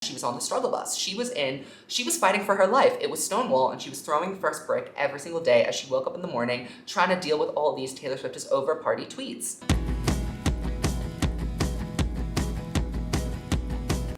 She was on the struggle bus. She was fighting for her life. It was Stonewall, and she was throwing the first brick every single day as she woke up in the morning, trying to deal with all these Taylor Swift is over party tweets.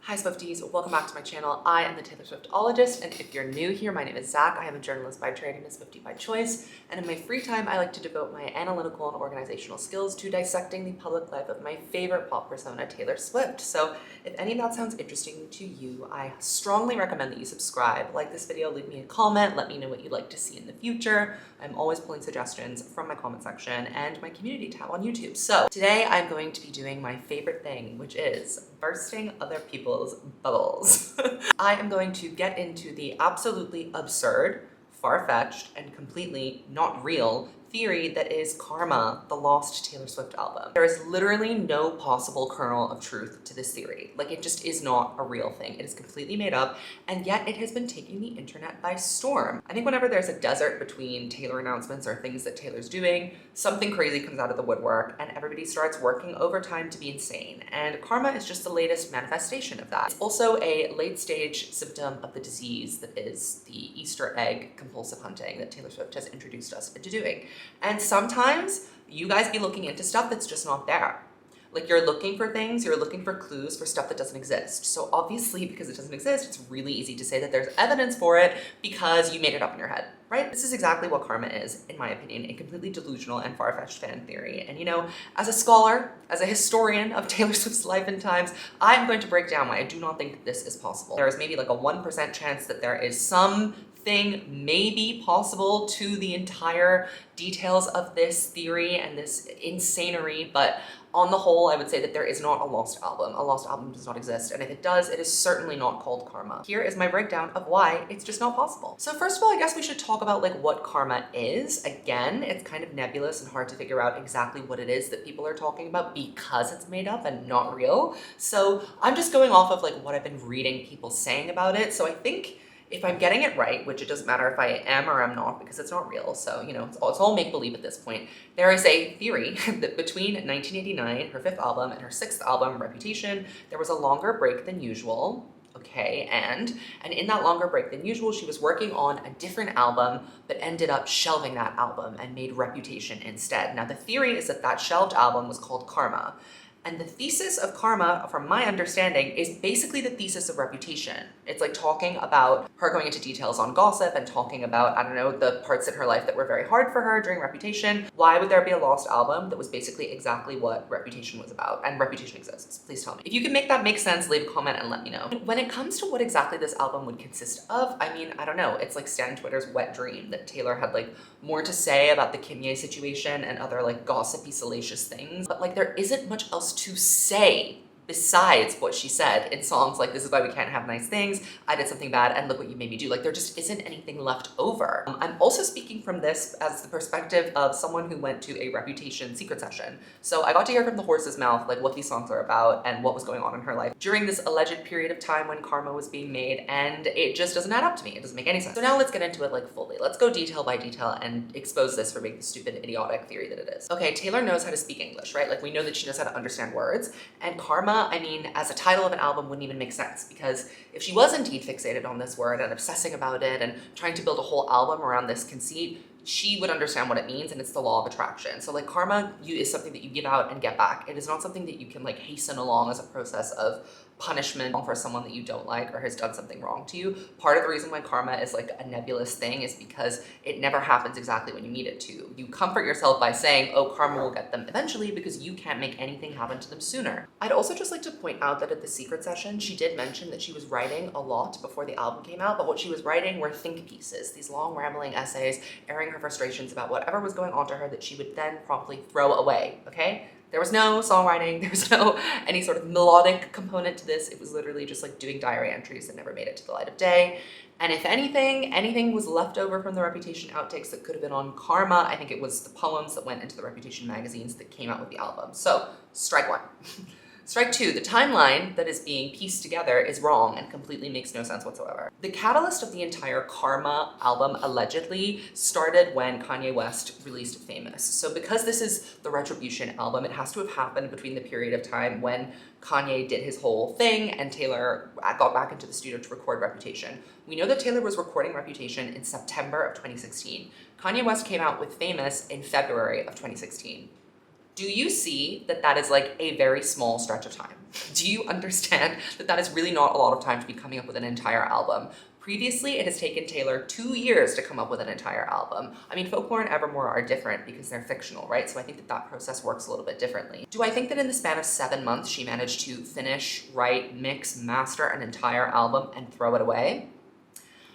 Hi Swifties, welcome back to my channel. I am the Taylor Swiftologist, and if you're new here, my name is Zach. I am a journalist by trade and a Swiftie by choice, and in my free time, I like to devote my analytical and organizational skills to dissecting the public life of my favorite pop persona, Taylor Swift. So if any of that sounds interesting to you, I strongly recommend that you subscribe, like this video, leave me a comment, let me know what you'd like to see in the future. I'm always pulling suggestions from my comment section and my community tab on YouTube. So today I'm going to be doing my favorite thing, which is bursting other people's bubbles. I am going to get into the absolutely absurd, far-fetched, and completely not real theory that is Karma, the lost Taylor Swift album. There is literally no possible kernel of truth to this theory. Like, it just is not a real thing. It is completely made up, and yet it has been taking the internet by storm. I think whenever there's a desert between Taylor announcements or things that Taylor's doing, something crazy comes out of the woodwork and everybody starts working overtime to be insane. And Karma is just the latest manifestation of that. It's also a late stage symptom of the disease that is the Easter egg compulsive hunting that Taylor Swift has introduced us into doing. And sometimes you guys be looking into stuff that's just not there. Like, you're looking for things, you're looking for clues for stuff that doesn't exist. So obviously, because it doesn't exist, it's really easy to say that there's evidence for it because you made it up in your head, right? This is exactly what Karma is, in my opinion, a completely delusional and far-fetched fan theory. And you know, as a scholar, as a historian of Taylor Swift's life and times, I'm going to break down why I do not think this is possible. There is maybe like a 1% chance that there is something maybe possible to the entire details of this theory and this insanery, but on the whole, I would say that there is not a lost album. A lost album does not exist, and if it does, it is certainly not called Karma. Here is my breakdown of why it's just not possible. So first of all, I guess we should talk about like what Karma is. Again, it's kind of nebulous and hard to figure out exactly what it is that people are talking about because it's made up and not real. So I'm just going off of like what I've been reading people saying about it. So I think if I'm getting it right, which it doesn't matter if I am or am not because it's not real, so you know, it's all make-believe at this point, there is a theory that between 1989, her 5th album, and her 6th album, Reputation, there was a longer break than usual. Okay, and in that longer break than usual, she was working on a different album, but ended up shelving that album and made Reputation instead. Now, the theory is that that shelved album was called Karma. And the thesis of Karma, from my understanding, is basically the thesis of Reputation. It's like talking about her going into details on gossip and talking about, I don't know, the parts in her life that were very hard for her during Reputation. Why would there be a lost album that was basically exactly what Reputation was about? And Reputation exists. Please tell me. If you can make that make sense, leave a comment and let me know. When it comes to what exactly this album would consist of, I mean, I don't know. It's like Stan Twitter's wet dream that Taylor had like more to say about the Kanye situation and other like gossipy, salacious things. But like, there isn't much else to say besides what she said in songs like "This Is Why We Can't Have Nice Things," "I Did Something Bad," and "Look What You Made Me Do." Like, there just isn't anything left over. I'm also speaking from this as the perspective of someone who went to a Reputation secret session. So I got to hear from the horse's mouth like what these songs are about and what was going on in her life during this alleged period of time when Karma was being made, and it just doesn't add up to me. It doesn't make any sense. So now let's get into it like fully. Let's go detail by detail and expose this for being the stupid, idiotic theory that it is. Okay, Taylor knows how to speak English, right? Like, we know that she knows how to understand words, and Karma, I mean, as a title of an album wouldn't even make sense, because if she was indeed fixated on this word and obsessing about it and trying to build a whole album around this conceit, she would understand what it means, and it's the law of attraction. So like, karma is something that you give out and get back. It is not something that you can like hasten along as a process of punishment for someone that you don't like or has done something wrong to you. Part of the reason why karma is like a nebulous thing is because it never happens exactly when you need it to. You comfort yourself by saying, oh, karma will get them eventually, because you can't make anything happen to them sooner. I'd also just like to point out that at the secret session, she did mention that she was writing a lot before the album came out, but what she was writing were think pieces, these long rambling essays, airing her frustrations about whatever was going on to her that she would then promptly throw away, okay? There was no songwriting, there was no any sort of melodic component to this. It was literally just like doing diary entries that never made it to the light of day. And if anything was left over from the Reputation outtakes that could have been on Karma, I think it was the poems that went into the Reputation magazines that came out with the album. So, strike one. Strike two, the timeline that is being pieced together is wrong and completely makes no sense whatsoever. The catalyst of the entire Karma album allegedly started when Kanye West released Famous. So because this is the Retribution album, it has to have happened between the period of time when Kanye did his whole thing and Taylor got back into the studio to record Reputation. We know that Taylor was recording Reputation in September of 2016. Kanye West came out with Famous in February of 2016. Do you see that that is like a very small stretch of time? Do you understand that that is really not a lot of time to be coming up with an entire album? Previously, it has taken Taylor 2 years to come up with an entire album. I mean, Folklore and Evermore are different because they're fictional, right? So I think that that process works a little bit differently. Do I think that in the span of 7 months, she managed to finish, write, mix, master an entire album and throw it away?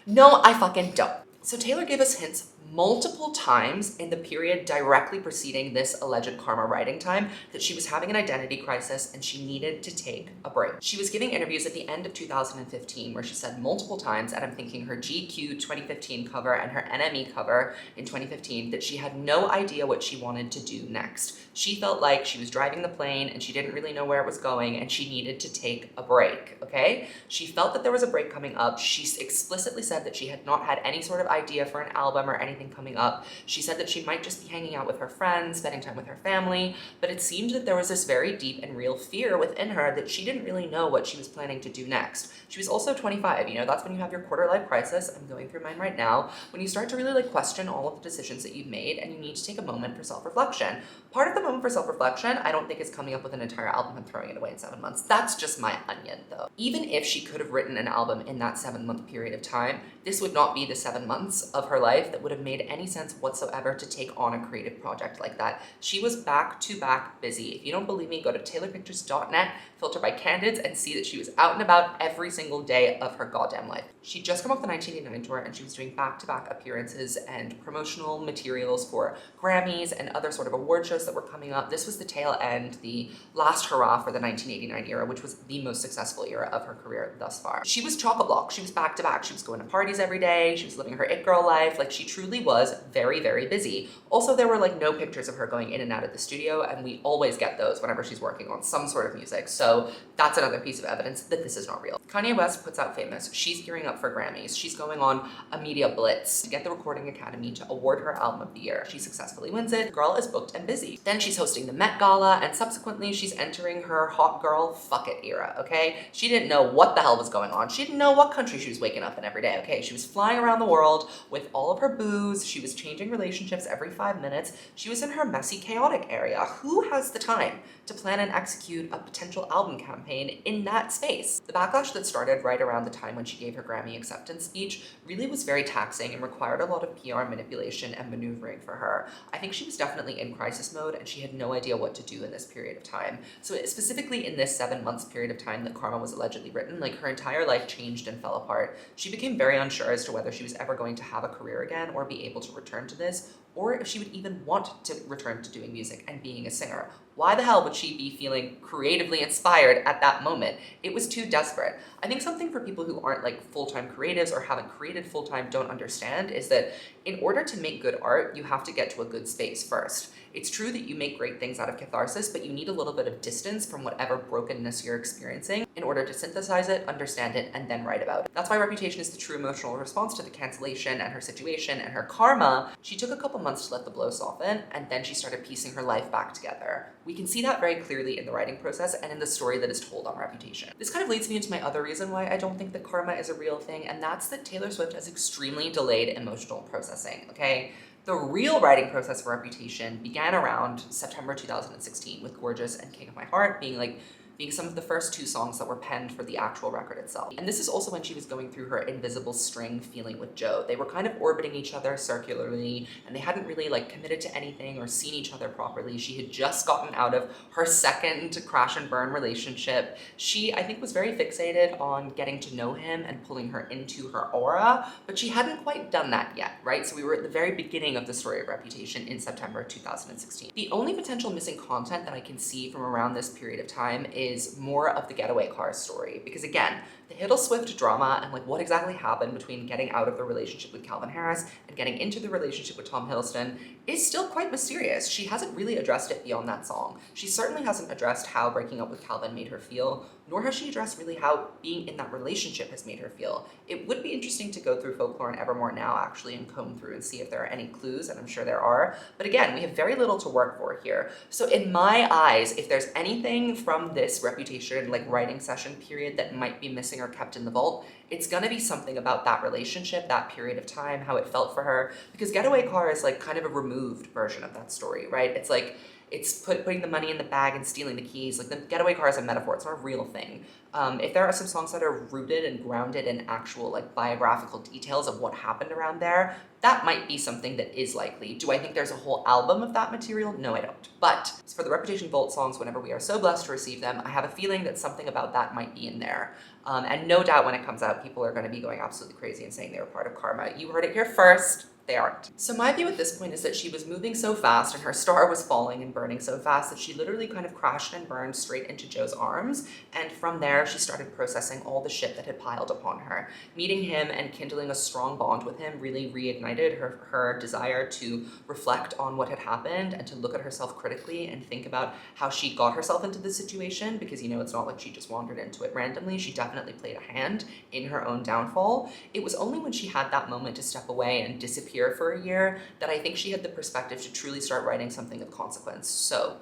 No, I fucking don't. So Taylor gave us hints multiple times in the period directly preceding this alleged Karma writing time that she was having an identity crisis and she needed to take a break. She was giving interviews at the end of 2015 where she said multiple times, and I'm thinking her GQ 2015 cover and her NME cover in 2015, that she had no idea what she wanted to do next. She felt like she was driving the plane and she didn't really know where it was going and she needed to take a break, okay? She felt that there was a break coming up. She explicitly said that she had not had any sort of idea for an album or anything coming up. She said that she might just be hanging out with her friends, spending time with her family, but it seemed that there was this very deep and real fear within her that she didn't really know what she was planning to do next. She was also 25, you know, that's when you have your quarter life crisis. I'm going through mine right now. When you start to really like question all of the decisions that you've made and you need to take a moment for self-reflection. Part of the moment for self-reflection, I don't think is coming up with an entire album and throwing it away in 7 months. That's just my onion though. Even if she could have written an album in that 7-month period of time, this would not be the 7 months of her life that would have made any sense whatsoever to take on a creative project like that. She was back to back busy. If you don't believe me, go to taylorpictures.net, filter by candids, and see that she was out and about every single day of her goddamn life. She'd just come off the 1989 tour and she was doing back-to-back appearances and promotional materials for Grammys and other sort of award shows that were coming up. This was the tail end, the last hurrah for the 1989 era, which was the most successful era of her career thus far. She was chock-a-block. She was back-to-back. She was going to parties every day. She was living her it girl life. Like, she truly was very, very busy. Also, there were like no pictures of her going in and out of the studio, and we always get those whenever she's working on some sort of music. So that's another piece of evidence that this is not real. Kanye West puts out Famous. She's gearing up for Grammys. She's going on a media blitz to get the Recording Academy to award her Album of the Year. She successfully wins it. The girl is booked and busy. Then she's hosting the Met Gala, and subsequently she's entering her hot girl fuck it era, okay? She didn't know what the hell was going on. She didn't know what country she was waking up in every day, okay? She was flying around the world with all of her booze. She was changing relationships every 5 minutes. She was in her messy, chaotic area. Who has the time to plan and execute a potential album campaign in that space? The backlash that started right around the time when she gave her Grammy acceptance speech really was very taxing and required a lot of PR manipulation and maneuvering for her. I think she was definitely in crisis mode and she had no idea what to do in this period of time. So specifically in this 7 months period of time that Karma was allegedly written, like her entire life changed and fell apart. She became very unsure as to whether she was ever going to have a career again or be able to return to this, or if she would even want to return to doing music and being a singer. Why the hell would she be feeling creatively inspired at that moment? It was too desperate. I think something for people who aren't like full-time creatives or haven't created full-time don't understand is that in order to make good art, you have to get to a good space first. It's true that you make great things out of catharsis, but you need a little bit of distance from whatever brokenness you're experiencing in order to synthesize it, understand it, and then write about it. That's why Reputation is the true emotional response to the cancellation and her situation and her karma. She took a couple months to let the blow soften, and then she started piecing her life back together. We can see that very clearly in the writing process and in the story that is told on Reputation. This kind of leads me into my other reason why I don't think that karma is a real thing, and that's that Taylor Swift has extremely delayed emotional processing, okay? The real writing process for Reputation began around September 2016 with Gorgeous and King of My Heart being some of the first 2 songs that were penned for the actual record itself. And this is also when she was going through her invisible string feeling with Joe. They were kind of orbiting each other circularly, and they hadn't really like committed to anything or seen each other properly. She had just gotten out of her second crash and burn relationship. She, I think, was very fixated on getting to know him and pulling her into her aura, but she hadn't quite done that yet, right? So we were at the very beginning of the story of Reputation in September 2016. The only potential missing content that I can see from around this period of time is is more of the getaway car story. Because again, the hiddleswift drama and like what exactly happened between getting out of the relationship with Calvin Harris and getting into the relationship with Tom Hiddleston is still quite mysterious. She hasn't really addressed it beyond that song. She certainly hasn't addressed how breaking up with Calvin made her feel, nor has she addressed really how being in that relationship has made her feel. It would be interesting to go through Folklore and Evermore now actually and comb through and see if there are any clues, and I'm sure there are. But again, we have very little to work for here. So in my eyes, if there's anything from this Reputation like writing session period that might be missing or kept in the vault, it's gonna be something about that relationship, that period of time, how it felt for her, because Getaway Car is like kind of a removed version of that story, right? It's like, it's putting the money in the bag and stealing the keys. Like the getaway car is a metaphor, it's not a real thing. If there are some songs that are rooted and grounded in actual like biographical details of what happened around there, that might be something that is likely. Do I think there's a whole album of that material? No, I don't. But for the Reputation Vault songs, whenever we are so blessed to receive them, I have a feeling that something about that might be in there. And no doubt when it comes out, people are gonna be going absolutely crazy and saying they were part of Karma. You heard it here first. They aren't. So my view at this point is that she was moving so fast and her star was falling and burning so fast that she literally kind of crashed and burned straight into Joe's arms. And from there, she started processing all the shit that had piled upon her. Meeting him and kindling a strong bond with him really reignited her desire to reflect on what had happened and to look at herself critically and think about how she got herself into this situation, because you know, it's not like she just wandered into it randomly. She definitely played a hand in her own downfall. It was only when she had that moment to step away and disappear for a year that I think she had the perspective to truly start writing something of consequence. So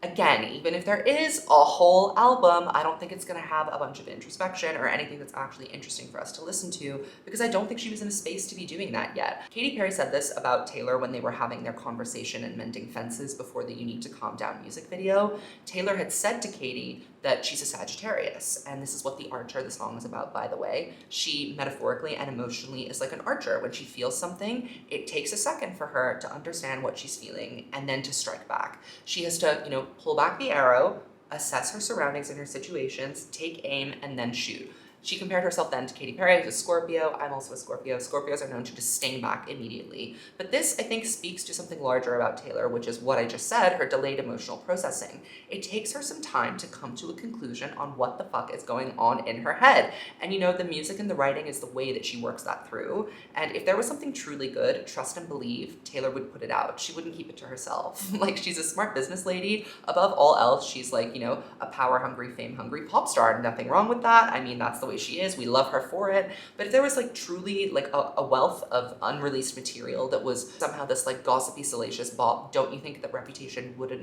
again, even if there is a whole album, I don't think it's gonna have a bunch of introspection or anything that's actually interesting for us to listen to, because I don't think she was in a space to be doing that yet. Katy Perry said this about Taylor when they were having their conversation and mending fences before the You Need to Calm Down music video. Taylor had said to Katy that she's a Sagittarius, and this is what The Archer, the song, is about, by the way. She metaphorically and emotionally is like an archer. When she feels something, it takes a second for her to understand what she's feeling and then to strike back. She has to, you know, pull back the arrow, assess her surroundings and her situations, take aim, and then shoot. She compared herself then to Katy Perry, who's a Scorpio. I'm also a Scorpio. Scorpios are known to just sting back immediately. But this, I think, speaks to something larger about Taylor, which is what I just said, her delayed emotional processing. It takes her some time to come to a conclusion on what the fuck is going on in her head. And you know, the music and the writing is the way that she works that through. And if there was something truly good, trust and believe, Taylor would put it out. She wouldn't keep it to herself. Like, she's a smart business lady. Above all else, she's like, you know, a power-hungry, fame-hungry pop star. Nothing wrong with that. I mean, that's the way she is. We love her for it. But if there was like truly like a wealth of unreleased material that was somehow this like gossipy, salacious bop, don't you think Reputation would have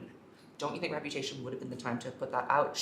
been the time to put that out?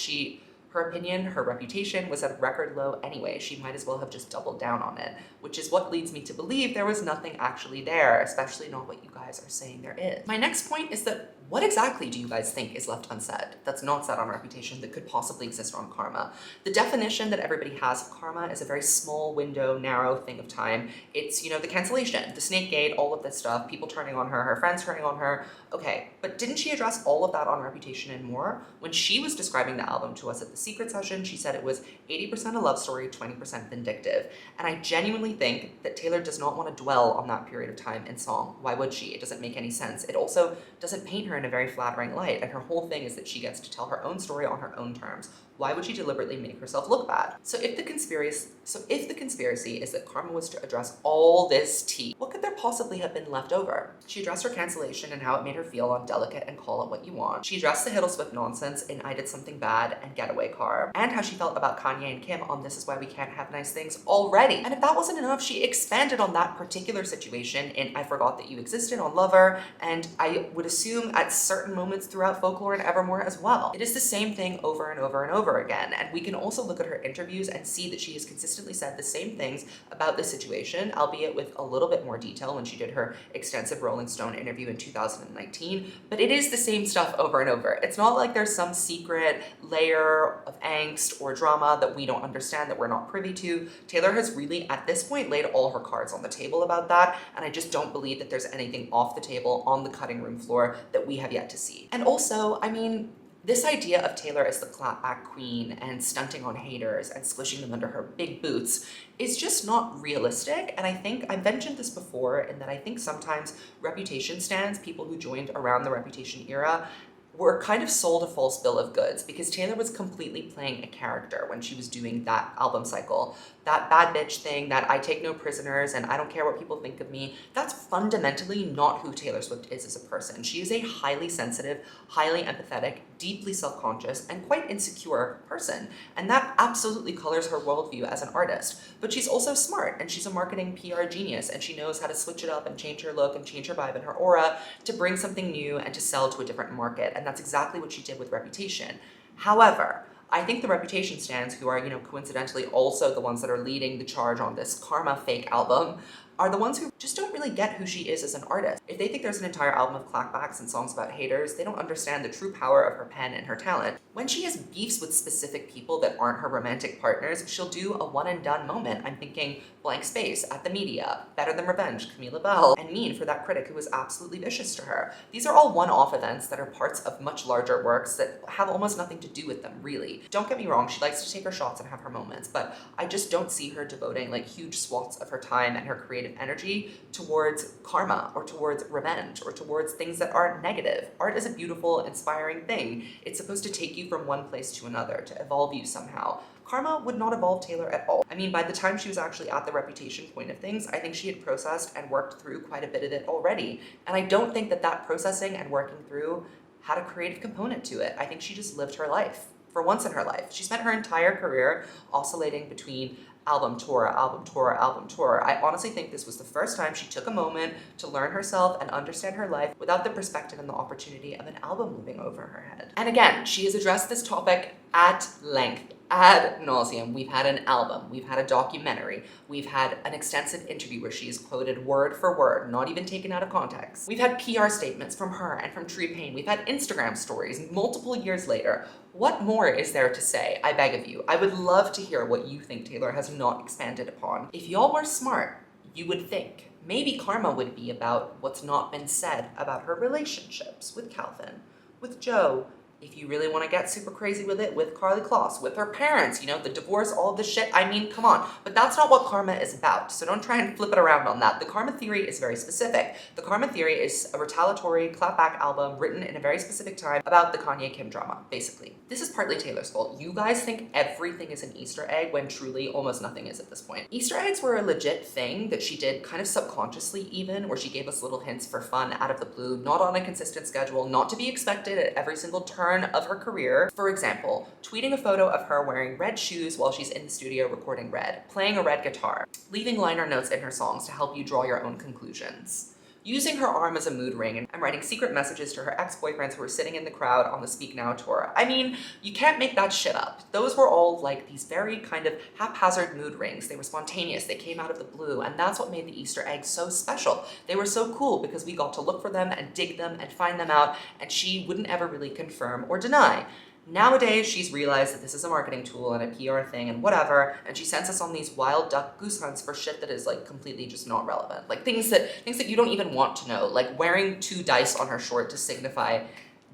Her opinion, her reputation was at a record low anyway. She might as well have just doubled down on it, which is what leads me to believe there was nothing actually there, especially not what you guys are saying there is. My next point is that what exactly do you guys think is left unsaid that's not said on Reputation that could possibly exist on Karma? The definition that everybody has of Karma is a very small window, narrow thing of time. It's, you know, the cancellation, the snake gate, all of this stuff, people turning on her, her friends turning on her. Okay, but didn't she address all of that on Reputation and more? When she was describing the album to us at the Secret Session, she said it was 80% a love story, 20% vindictive. And I genuinely think that Taylor does not want to dwell on that period of time in song. Why would she? It doesn't make any sense. It also doesn't paint her in a very flattering light, and her whole thing is that she gets to tell her own story on her own terms. Why would she deliberately make herself look bad? So if the conspiracy is that Karma was to address all this tea, what could there possibly have been left over? She addressed her cancellation and how it made her feel on Delicate and Call It What You Want. She addressed the hiddleswift nonsense in I Did Something Bad and Getaway Car, and how she felt about Kanye and Kim on This Is Why We Can't Have Nice Things already. And if that wasn't enough, she expanded on that particular situation in I Forgot That You Existed on Lover, and I would assume at certain moments throughout Folklore and Evermore as well. It is the same thing over and over and over again, and we can also look at her interviews and see that she has consistently said the same things about the situation, albeit with a little bit more detail when she did her extensive Rolling Stone interview in 2019, but it is the same stuff over and over. It's not like there's some secret layer of angst or drama that we don't understand, that we're not privy to. Taylor has really, at this point, laid all her cards on the table about that, and I just don't believe that there's anything off the table on the cutting room floor that we have yet to see. And also, I mean, this idea of Taylor as the clapback queen and stunting on haters and squishing them under her big boots is just not realistic. And I think I've mentioned this before, in that I think sometimes Reputation stans, people who joined around the Reputation era, were kind of sold a false bill of goods because Taylor was completely playing a character when she was doing that album cycle. That bad bitch thing, that I take no prisoners and I don't care what people think of me, that's fundamentally not who Taylor Swift is as a person. She is a highly sensitive, highly empathetic, deeply self-conscious, and quite insecure person. And that absolutely colors her worldview as an artist. But she's also smart, and she's a marketing PR genius, and she knows how to switch it up and change her look and change her vibe and her aura to bring something new and to sell to a different market. And that's exactly what she did with Reputation. However, I think the Reputation stans, who are, coincidentally also the ones that are leading the charge on this Karma fake album, are the ones who just don't really get who she is as an artist. If they think there's an entire album of clapbacks and songs about haters, they don't understand the true power of her pen and her talent. When she has beefs with specific people that aren't her romantic partners, she'll do a one and done moment. I'm thinking Blank Space, At the Media, Better Than Revenge, Camila Bell, and Mean for that critic who was absolutely vicious to her. These are all one-off events that are parts of much larger works that have almost nothing to do with them, really. Don't get me wrong, she likes to take her shots and have her moments, but I just don't see her devoting like huge swaths of her time and her creative energy towards karma or towards revenge or towards things that are negative. Art is a beautiful, inspiring thing. It's supposed to take you from one place to another, to evolve you somehow. Karma would not evolve Taylor at all. I mean, by the time she was actually at the Reputation point of things, I think she had processed and worked through quite a bit of it already. And I don't think that that processing and working through had a creative component to it. I think she just lived her life for once in her life. She spent her entire career oscillating between album tour, album tour, album tour. I honestly think this was the first time she took a moment to learn herself and understand her life without the perspective and the opportunity of an album looming over her head. And again, she has addressed this topic at length, ad nauseum. We've had an album, we've had a documentary, we've had an extensive interview where she is quoted word for word, not even taken out of context. We've had PR statements from her and from Tree Payne. We've had Instagram stories multiple years later. What more is there to say? I beg of you. I would love to hear what you think Taylor has not expanded upon. If y'all were smart, you would think maybe Karma would be about what's not been said about her relationships with Calvin, with Joe, if you really want to get super crazy with it, with Karlie Kloss, with her parents, the divorce, all of the shit. I mean, come on. But that's not what Karma is about, so don't try and flip it around on that. The Karma theory is very specific. The Karma theory is a retaliatory clapback album written in a very specific time about the Kanye-Kim drama, basically. This is partly Taylor's fault. You guys think everything is an Easter egg when truly almost nothing is at this point. Easter eggs were a legit thing that she did kind of subconsciously even, where she gave us little hints for fun out of the blue, not on a consistent schedule, not to be expected at every single turn of her career. For example, tweeting a photo of her wearing red shoes while she's in the studio recording Red, playing a red guitar, leaving liner notes in her songs to help you draw your own conclusions, using her arm as a mood ring and writing secret messages to her ex-boyfriends who were sitting in the crowd on the Speak Now tour. I mean, you can't make that shit up. Those were all like these very kind of haphazard mood rings. They were spontaneous, they came out of the blue, and that's what made the Easter eggs so special. They were so cool because we got to look for them and dig them and find them out, and she wouldn't ever really confirm or deny. Nowadays, she's realized that this is a marketing tool and a PR thing and whatever, and she sends us on these wild duck goose hunts for shit that is like completely just not relevant. Like things that you don't even want to know, like wearing 2 dice on her short to signify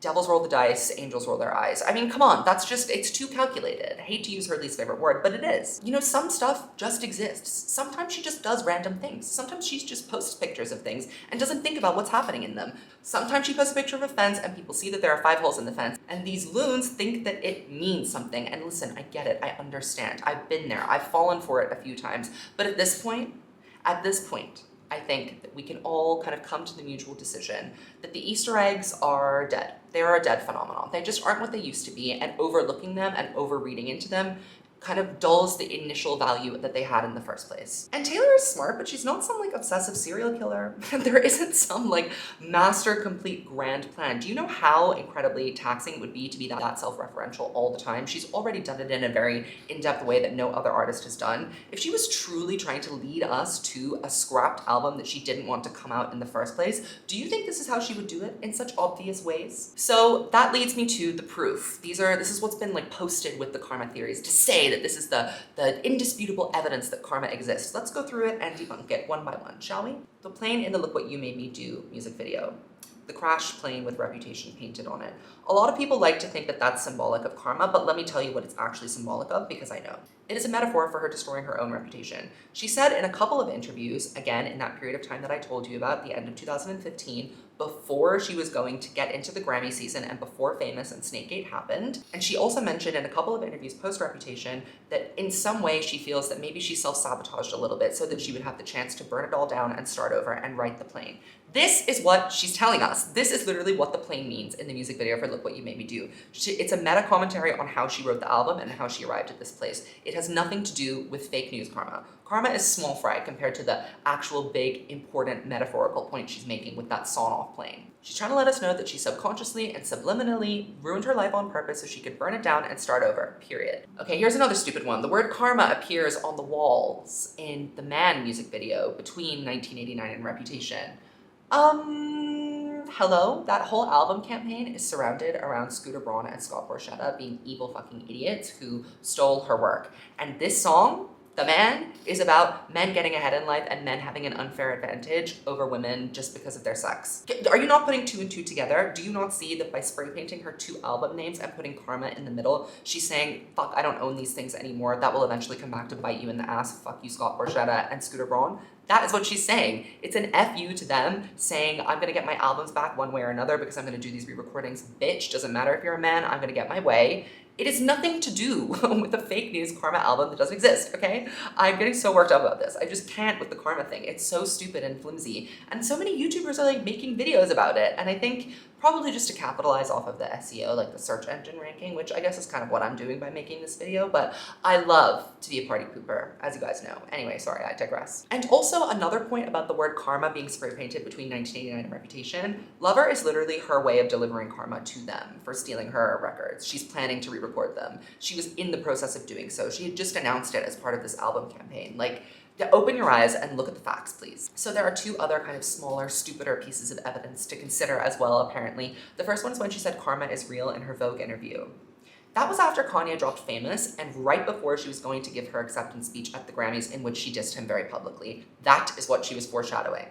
devils roll the dice, angels roll their eyes. I mean, come on, it's too calculated. I hate to use her least favorite word, but it is. Some stuff just exists. Sometimes she just does random things. Sometimes she just posts pictures of things and doesn't think about what's happening in them. Sometimes she posts a picture of a fence and people see that there are 5 holes in the fence, and these loons think that it means something. And listen, I get it, I understand. I've been there, I've fallen for it a few times. But at this point, I think that we can all kind of come to the mutual decision that the Easter eggs are dead. They are a dead phenomenon. They just aren't what they used to be, and overlooking them and overreading into them kind of dulls the initial value that they had in the first place. And Taylor is smart, but she's not some like obsessive serial killer. There isn't some like master complete grand plan. Do you know how incredibly taxing it would be to be that self-referential all the time? She's already done it in a very in-depth way that no other artist has done. If she was truly trying to lead us to a scrapped album that she didn't want to come out in the first place, do you think this is how she would do it in such obvious ways? So that leads me to the proof. This is what's been like posted with the Karma theories to say that this is the indisputable evidence that karma exists. Let's go through it and debunk it one by one, shall we? The plane in the Look What You Made Me Do music video. The crash plane with Reputation painted on it. A lot of people like to think that that's symbolic of karma, but let me tell you what it's actually symbolic of, because I know. It is a metaphor for her destroying her own reputation. She said in a couple of interviews, again in that period of time that I told you about, the end of 2015, before she was going to get into the Grammy season and before Famous and Snakegate happened. And she also mentioned in a couple of interviews post-Reputation that in some way she feels that maybe she self-sabotaged a little bit so that she would have the chance to burn it all down and start over and write The Plane. This is what she's telling us. This is literally what The Plane means in the music video for Look What You Made Me Do. It's a meta commentary on how she wrote the album and how she arrived at this place. It has nothing to do with fake news karma. Karma is small fry compared to the actual big, important metaphorical point she's making with that sawn-off plane. She's trying to let us know that she subconsciously and subliminally ruined her life on purpose so she could burn it down and start over, period. Okay, here's another stupid one. The word karma appears on the walls in the Man music video between 1989 and Reputation. Hello? That whole album campaign is surrounded around Scooter Braun and Scott Borchetta being evil fucking idiots who stole her work. And this song, The Man, is about men getting ahead in life and men having an unfair advantage over women just because of their sex. Are you not putting two and two together? Do you not see that by spray painting her two album names and putting karma in the middle, she's saying, fuck, I don't own these things anymore. That will eventually come back to bite you in the ass. Fuck you, Scott Borchetta and Scooter Braun. That is what she's saying. It's an FU to them saying, I'm gonna get my albums back one way or another because I'm gonna do these re-recordings. Bitch, doesn't matter if you're a man, I'm gonna get my way. It has nothing to do with the fake news karma album that doesn't exist, okay? I'm getting so worked up about this. I just can't with the karma thing. It's so stupid and flimsy. And so many YouTubers are like making videos about it. And I think probably just to capitalize off of the SEO, like the search engine ranking, which I guess is kind of what I'm doing by making this video, but I love to be a party pooper, as you guys know. Anyway, sorry, I digress. And also another point about the word karma being spray painted between 1989 and Reputation, Lover is literally her way of delivering karma to them for stealing her records. She's planning to re-record them. She was in the process of doing so. She had just announced it as part of this album campaign. Like, open your eyes and look at the facts, please. So there are two other kind of smaller, stupider pieces of evidence to consider as well, apparently. The first one is when she said karma is real in her Vogue interview. That was after Kanye dropped Famous and right before she was going to give her acceptance speech at the Grammys in which she dissed him very publicly. That is what she was foreshadowing.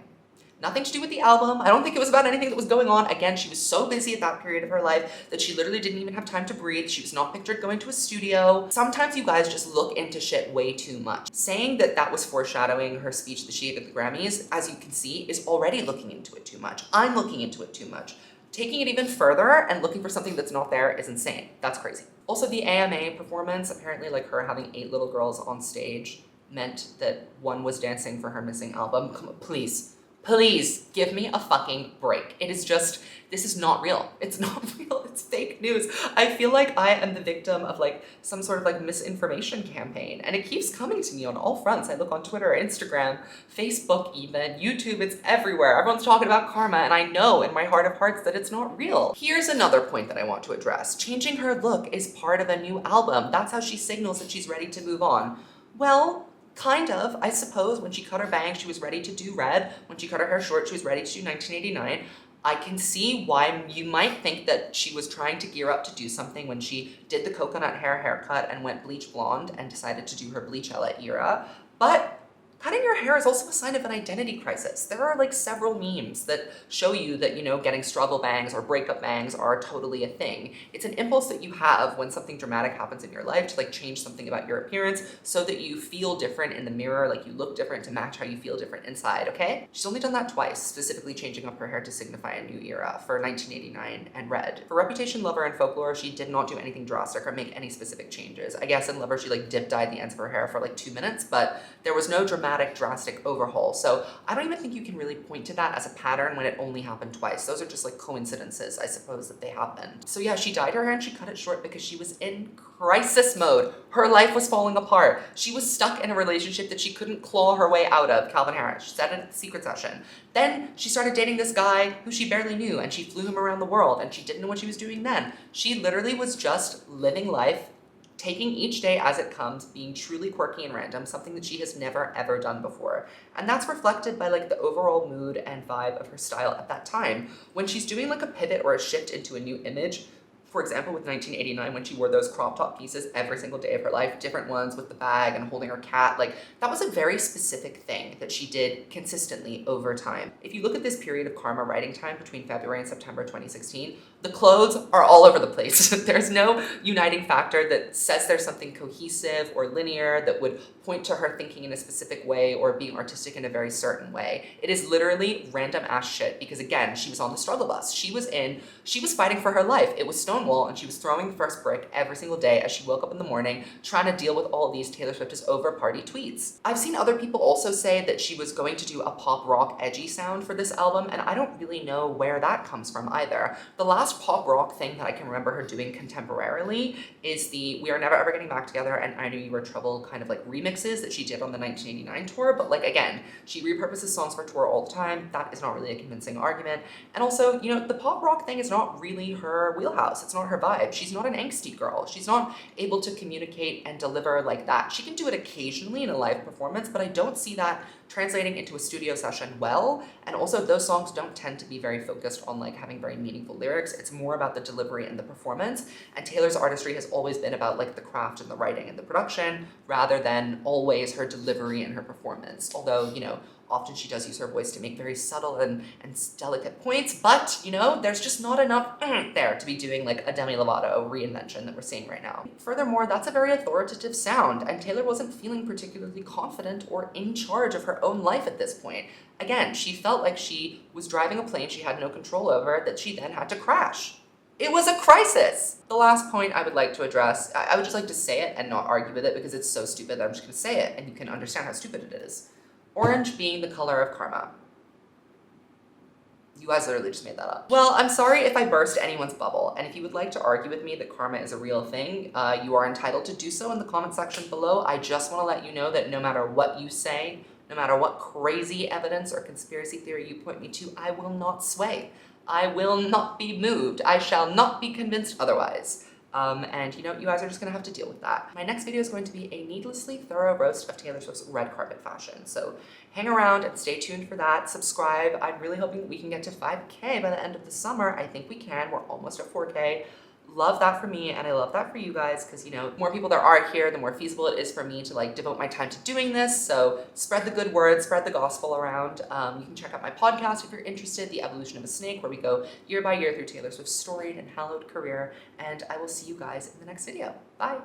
Nothing to do with the album. I don't think it was about anything that was going on. Again, she was so busy at that period of her life that she literally didn't even have time to breathe. She was not pictured going to a studio. Sometimes you guys just look into shit way too much. Saying that that was foreshadowing her speech that she gave at the Grammys, as you can see, is already looking into it too much. I'm looking into it too much. Taking it even further and looking for something that's not there is insane. That's crazy. Also, the AMA performance, apparently like her having 8 little girls on stage meant that one was dancing for her missing album. Come on, please. Please give me a fucking break. It is just, this is not real. It's not real. It's fake news. I feel like I am the victim of like some sort of like misinformation campaign. And it keeps coming to me on all fronts. I look on Twitter, Instagram, Facebook even, YouTube, it's everywhere. Everyone's talking about karma and I know in my heart of hearts that it's not real. Here's another point that I want to address. Changing her look is part of a new album. That's how she signals that she's ready to move on. Well, kind of, I suppose. When she cut her bangs, she was ready to do Red. When she cut her hair short, she was ready to do 1989. I can see why you might think that she was trying to gear up to do something when she did the coconut haircut and went bleach blonde and decided to do her bleachella era. But cutting your hair is also a sign of an identity crisis. There are like several memes that show you that, you know, getting struggle bangs or breakup bangs are totally a thing. It's an impulse that you have when something dramatic happens in your life to like change something about your appearance so that you feel different in the mirror, like you look different to match how you feel different inside, okay? She's only done that twice, specifically changing up her hair to signify a new era for 1989 and Red. For Reputation, Lover, and Folklore, she did not do anything drastic or make any specific changes. I guess in Lover, she like dip dyed the ends of her hair for like 2 minutes, but there was no drastic overhaul. So I don't even think you can really point to that as a pattern when it only happened twice. Those are just like coincidences, I suppose, that they happened. So yeah, she dyed her hair and she cut it short because she was in crisis mode. Her life was falling apart. She was stuck in a relationship that she couldn't claw her way out of, Calvin Harris. She said it at the secret session. Then she started dating this guy who she barely knew and she flew him around the world and she didn't know what she was doing then. She literally was just living life, taking each day as it comes, being truly quirky and random, something that she has never ever done before. And that's reflected by like the overall mood and vibe of her style at that time. When she's doing like a pivot or a shift into a new image, For example, with 1989, when she wore those crop top pieces every single day of her life, different ones with the bag and holding her cat, like that was a very specific thing that she did consistently over time. If you look at this period of Karma writing time between February and September 2016, the clothes are all over the place. There's no uniting factor that says there's something cohesive or linear that would point to her thinking in a specific way or being artistic in a very certain way. It is literally random ass shit because, again, she was on the struggle bus. She was fighting for her life. It was Stonewall, and she was throwing the first brick every single day as she woke up in the morning trying to deal with all these Taylor Swift is over party tweets. I've seen other people also say that she was going to do a pop rock edgy sound for this album, and I don't really know where that comes from either. The last pop rock thing that I can remember her doing contemporarily is the We Are Never Ever Getting Back Together and I Knew You Were Trouble kind of like remixes that she did on the 1989 tour, but like again, she repurposes songs for tour all the time. That is not really a convincing argument. And also, you know, the pop rock thing is not really her wheelhouse. It's not her vibe. She's not an angsty girl. She's not able to communicate and deliver like that. She can do it occasionally in a live performance, but I don't see that translating into a studio session well. And also those songs don't tend to be very focused on like having very meaningful lyrics. It's more about the delivery and the performance. And Taylor's artistry has always been about like the craft and the writing and the production rather than always her delivery and her performance. Although, you know, often she does use her voice to make very subtle and delicate points, but, you know, there's just not enough there to be doing like a Demi Lovato reinvention that we're seeing right now. Furthermore, that's a very authoritative sound, and Taylor wasn't feeling particularly confident or in charge of her own life at this point. Again, she felt like she was driving a plane she had no control over that she then had to crash. It was a crisis. The last point I would like to address, I would just like to say it and not argue with it because it's so stupid that I'm just gonna say it and you can understand how stupid it is. Orange being the color of karma. You guys literally just made that up. Well, I'm sorry if I burst anyone's bubble, and if you would like to argue with me that karma is a real thing, you are entitled to do so in the comment section below. I just want to let you know that no matter what you say, no matter what crazy evidence or conspiracy theory you point me to, I will not sway. I will not be moved. I shall not be convinced otherwise. And you know, you guys are just gonna have to deal with that. My next video is going to be a needlessly thorough roast of Taylor Swift's red carpet fashion. So hang around and stay tuned for that. Subscribe. I'm really hoping that we can get to 5K by the end of the summer. I think we can. We're almost at 4K. Love that for me, and I love that for you guys, because, you know, the more people there are here, the more feasible it is for me to like devote my time to doing this. So spread the good word, spread the gospel around. You can check out my podcast if you're interested, The Evolution of a Snake, where we go year by year through Taylor Swift's storied and hallowed career. And I will see you guys in the next video. Bye.